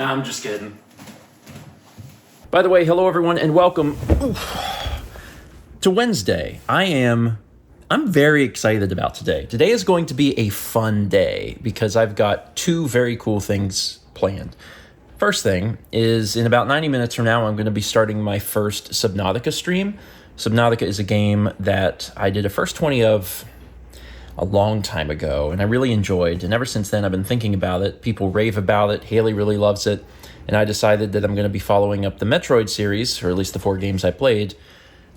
No, I'm just kidding. By the way, hello everyone and welcome to Wednesday. I'm very excited about today. Today is going to be a fun day because I've got two very cool things planned. First thing is in about 90 minutes from now, I'm going to be starting my first Subnautica stream. Subnautica is a game that I did a first 20 of a long time ago, and I really enjoyed. And ever since then, I've been thinking about it. People rave about it. Haley really loves it. And I decided that I'm going to be following up the Metroid series, or at least the 4 games I played,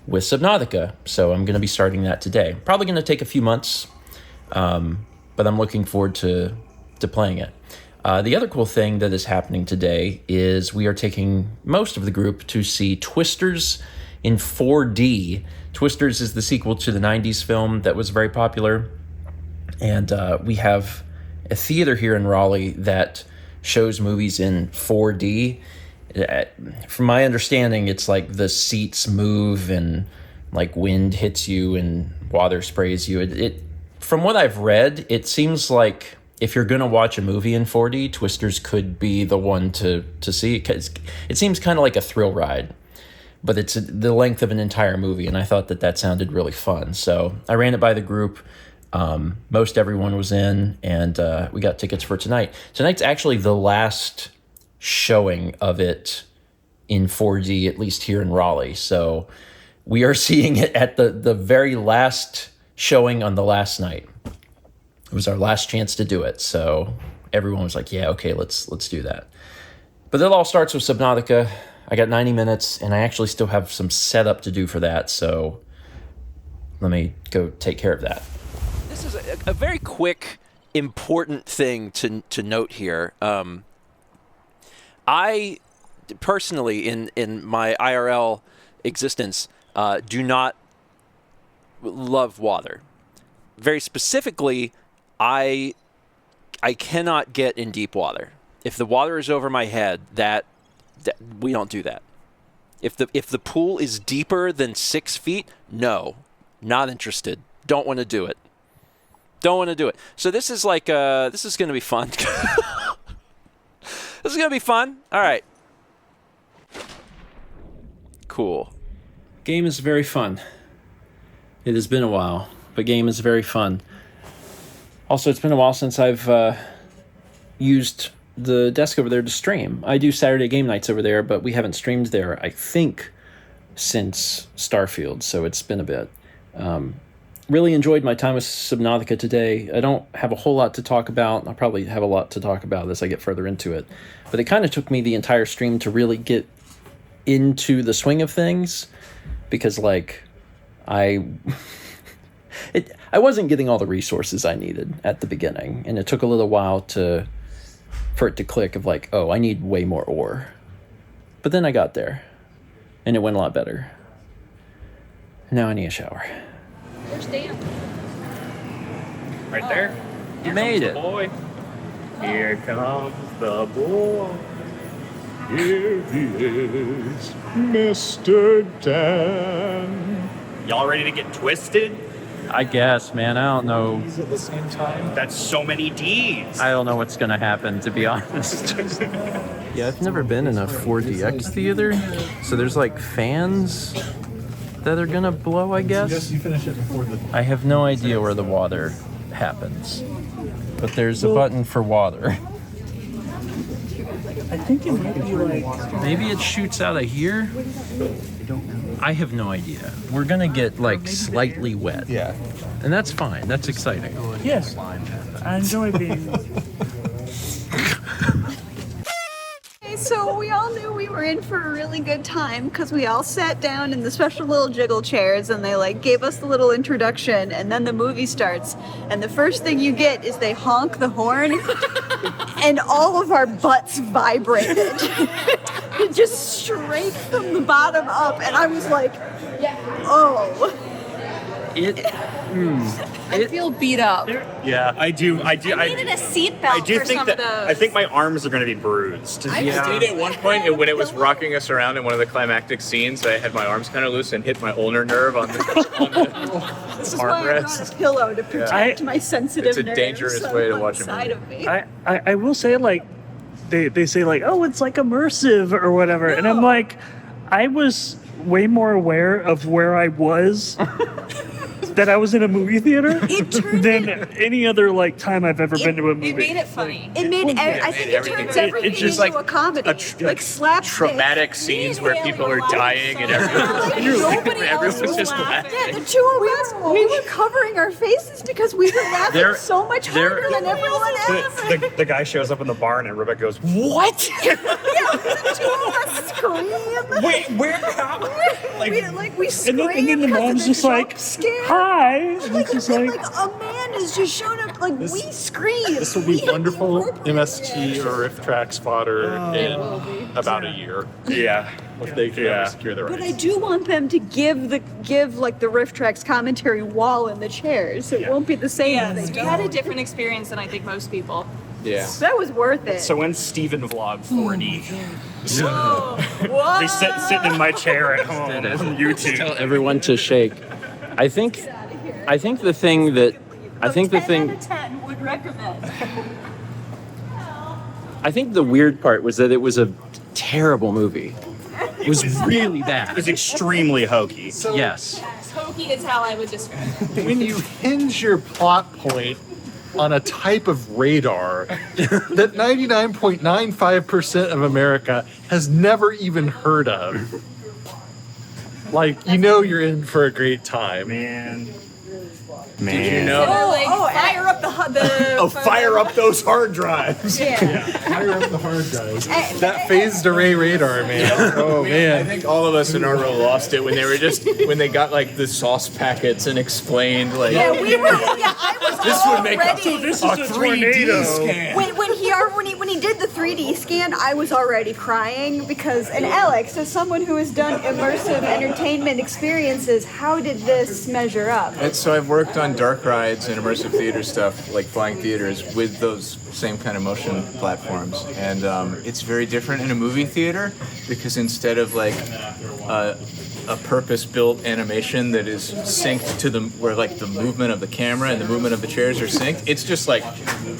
with Subnautica. So I'm going to be starting that today. Probably going to take a few months, but I'm looking forward to playing it. The other cool thing that is happening today is we are taking most of the group to see Twisters in 4D. Twisters is the sequel to the 90s film that was very popular. And we have a theater here in Raleigh that shows movies in 4D. From my understanding, it's like the seats move and like wind hits you and water sprays you. From what I've read, it seems like if you're going to watch a movie in 4D, Twisters could be the one to see. Because it seems kind of like a thrill ride, but it's the length of an entire movie, and I thought that sounded really fun. So I ran it by the group. Most everyone was in, and we got tickets for tonight. Tonight's actually the last showing of it in 4D, at least here in Raleigh. So we are seeing it at the very last showing on the last night. It was our last chance to do it. So everyone was like, yeah, okay, let's do that. But it all starts with Subnautica. I got 90 minutes, and I actually still have some setup to do for that. So let me go take care of that. This is a very quick, important thing to note here. I personally, in my IRL existence, do not love water. Very specifically, I cannot get in deep water. If the water is over my head, that we don't do that. If the pool is deeper than 6 feet, no, not interested. Don't want to do it. Don't want to do it. So this is like this is going to be fun. This is going to be fun. All right. Cool. Game is very fun. It has been a while, but game is very fun. Also, it's been a while since I've used the desk over there to stream. I do Saturday game nights over there, but we haven't streamed there, I think, since Starfield, so it's been a bit. Really enjoyed my time with Subnautica today. I don't have a whole lot to talk about. I'll probably have a lot to talk about as I get further into it. But it kind of took me the entire stream to really get into the swing of things, because I wasn't getting all the resources I needed at the beginning, and it took a little while for it to click of like, oh, I need way more ore. But then I got there, and it went a lot better. Now I need a shower. Where's Dan? Right there. You made it. Boy. Here comes the boy. Here he is, Mr. Dan. Y'all ready to get twisted? I guess, man. I don't know. At the same time. That's so many D's. I don't know what's going to happen, to be honest. Yeah, I've never been in a 4DX theater, so there's like fans that are going to blow, I guess. You finish it before the... I have no idea where the water happens, but there's a button for water. I think it might be like... Maybe it shoots out of here? I have no idea. We're going to get like slightly wet. Yeah. And that's fine. That's exciting. Yes. I enjoy being... So we all knew we were in for a really good time because we all sat down in the special little jiggle chairs and they gave us the little introduction, and then the movie starts and the first thing you get is they honk the horn and all of our butts vibrated. Just straight from the bottom up, and I was like, oh. I feel beat up. Yeah, I do. I needed a seatbelt I do for think some that. of those. I think my arms are going to be bruised. I I did at one point when it was rocking us around in one of the climactic scenes. I had my arms kind of loose and hit my ulnar nerve on the This is why I brought armrest. a pillow to protect my sensitive It's a nerves dangerous on way to one watch a side movie. of me. I will say, like, they say like, oh, it's like immersive or whatever, and I'm like, I was way more aware of where I was. That I was in a movie theater than any other like time I've ever been to a movie. It made it funny. It made. I think it turns everything It's just into a comedy, like slapstick. Traumatic scenes where people are dying and everyone's just laughing. Yeah, the two of us, we were covering our faces because we were laughing so much harder than everyone else. The guy shows up in the barn and Rebecca goes, What? Yeah, the two of us scream. wait, where? How? We scream. And then the mom's just like, scare. hi. And it's just like, a man has just shown up. Like we scream. This will be wonderful MST or Riff Tracks fodder in about a year Yeah. if they can ever secure the But I rights. do want them to give like the Riff Tracks commentary while in the chairs, so it won't be the same. as Yes, they we had a different experience than I think most people. Yeah. That was worth it. So when's Steven vlog 40? Whoa. They sitting in my chair at home on YouTube. Tell everyone to shake. I think the thing that I think the 10 thing out of 10 would recommend. I think the weird part was that it was a terrible movie. It was really bad. It's extremely hokey. Yes. Hokey is how I would describe it. When you hinge your plot point on a type of radar that 99.95% of America has never even heard of, like, you know you're in for a great time. Man. Did you know? Or like fire up the Fire up those hard drives. Fire up the hard drives. That phased array radar, man. Oh, I man. think all of us in our row lost it when they got like the sauce packets and explained like Yeah, we were. Yeah, I was this would make already. this a is a 3D tornado. scan. When he did the 3D scan, I was already crying because. And Alex, as someone who has done immersive entertainment experiences, how did this measure up? And so I've worked on dark rides and immersive theater stuff, like flying theaters, with those same kind of motion platforms. And it's very different in a movie theater because instead of like a purpose-built animation that is synced to where like the movement of the camera and the movement of the chairs are synced, it's just like,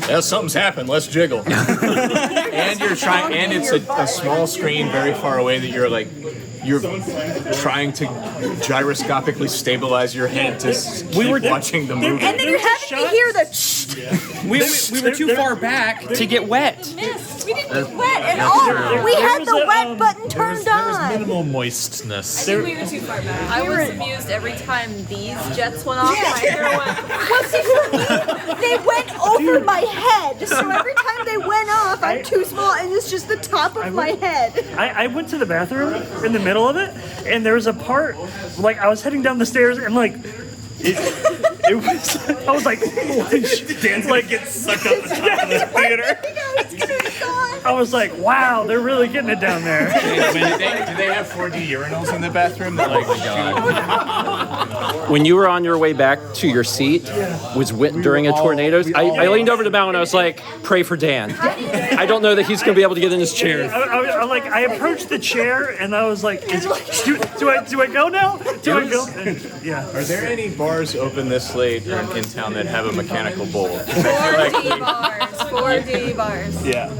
yeah, something's happened, let's jiggle. And you're trying, and it's a small screen very far away that you're trying to gyroscopically stabilize your head to keep watching the movie. And then you're having to hear the. We were too far back to get wet. We didn't get Wet and all. We had the wet button turned There was on. minimal moistness. I think we were too far back. I was amused every time these jets went off. My hair went. Well, see, for me, they went over my head. So every time they went off, I'm too small, and it's just the top of my head. I went to the bathroom in the middle of it, and there was a part, like, I was heading down the stairs, and, like, it was, I was like, Dan's like get sucked up the top of the theater. I was like, wow, they're really getting it down there. Do they have 4D urinals in the bathroom? That When you were on your way back to your seat, was during a tornado, I leaned over to Mal and I was like, pray for Dan. I don't know that he's going to be able to get in his chair. I approached the chair, and I was like, do I go now? Do I go? And, yeah. Are there any bars open this late in town that have a mechanical bull? 4D bars. 4D bars. Yeah.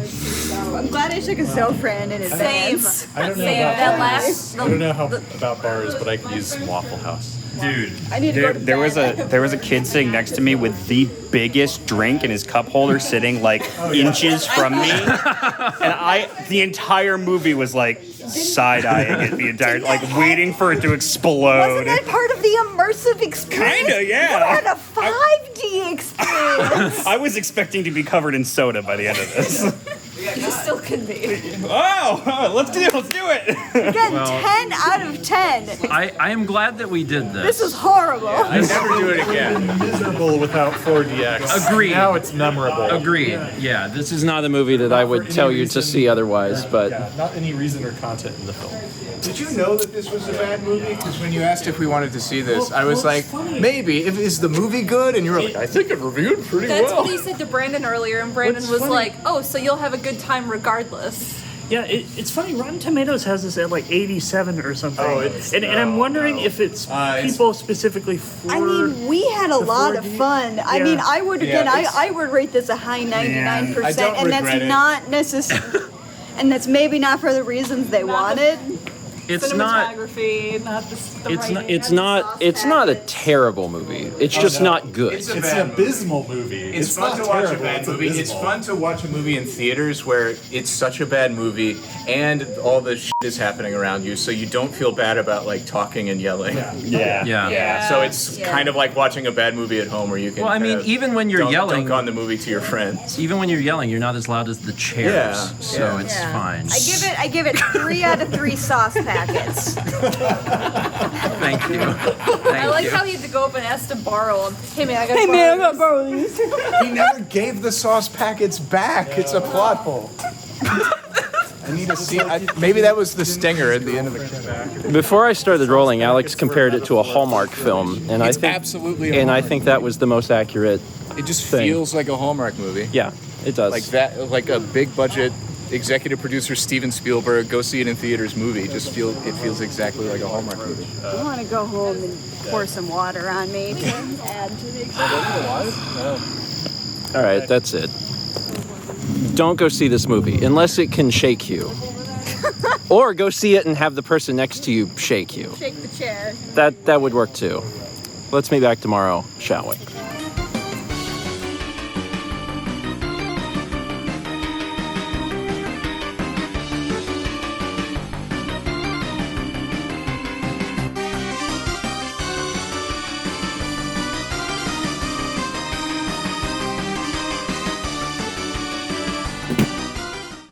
I'm glad I took a Zofran in advance. I don't know I don't know how about bars, but I could use some Waffle House. Dude, I need to go to there was bed. a kid sitting next to me with the biggest drink in his cup holder sitting like inches from me. And the entire movie was like side-eyeing it the entire, like waiting for it to explode. Wasn't that part of the immersive experience? Kinda, yeah. You had a 5D experience. I was expecting to be covered in soda by the end of this. You still could be. Oh, let's do it. Again, 10 out of 10. I am glad that we did This is horrible. I never do it again. Miserable without 4DX. Agreed. Now it's memorable. Agreed. Yeah, this is not a movie that I would tell you to see otherwise, but Yeah, not any reason or content in the film. Did you know that this was a bad movie? Because when you asked if we wanted to see this, I was like, maybe. Is the movie good? And you were like, I think it reviewed pretty That's well. what he said to Brandon earlier, and Brandon was like, "Oh, so you'll have a good time regardless." Yeah, it's funny. Rotten Tomatoes has this at like 87 or something. Oh, it's- and I'm wondering no. if it's people specifically for. I mean, we had a lot of 4D. fun. I Yeah. mean, I would again, it's- I would rate this a high 99%, I don't and that's regret it. not necessarily, and that's maybe not for the reasons they wanted. It's not. Cinematography, not the It's not. writing. It's not. It's not a terrible movie. It's just not good. It's a It's bad an movie. abysmal movie. It's fun not to watch a terrible, bad it's movie. It's abysmal. fun to watch a movie in theaters where it's such a bad movie and all the shit is happening around you, so you don't feel bad about like talking and yelling. Yeah. Yeah. So it's kind of like watching a bad movie at home where you can. Well, I mean, kind of even when you're yelling, dunk on the movie to your friends. even when you're yelling, you're not as loud as the chairs, Yeah, so yeah. it's Yeah. fine. I give it 3 out of 3 sauce packets. Thank you. I like how he had to go up and ask to borrow them. Hey man, I got borrow these. He never gave the sauce packets back. It's a plot hole. I need to see. Maybe that was the stinger at the end of the. Before I started rolling, Alex compared it to a Hallmark film, and It's I think absolutely a and I Hallmark think that was the most accurate. It just thing. feels like a Hallmark movie. Yeah, it does. Like that, like a big budget executive producer Steven Spielberg, go see it in theaters movie. It feels exactly like a Hallmark movie. I want to go home and pour some water on me to add to the All right, that's it. Don't go see this movie unless it can shake you. Or go see it and have the person next to you shake you. shake the chair. That would work too. Let's meet back tomorrow, shall we?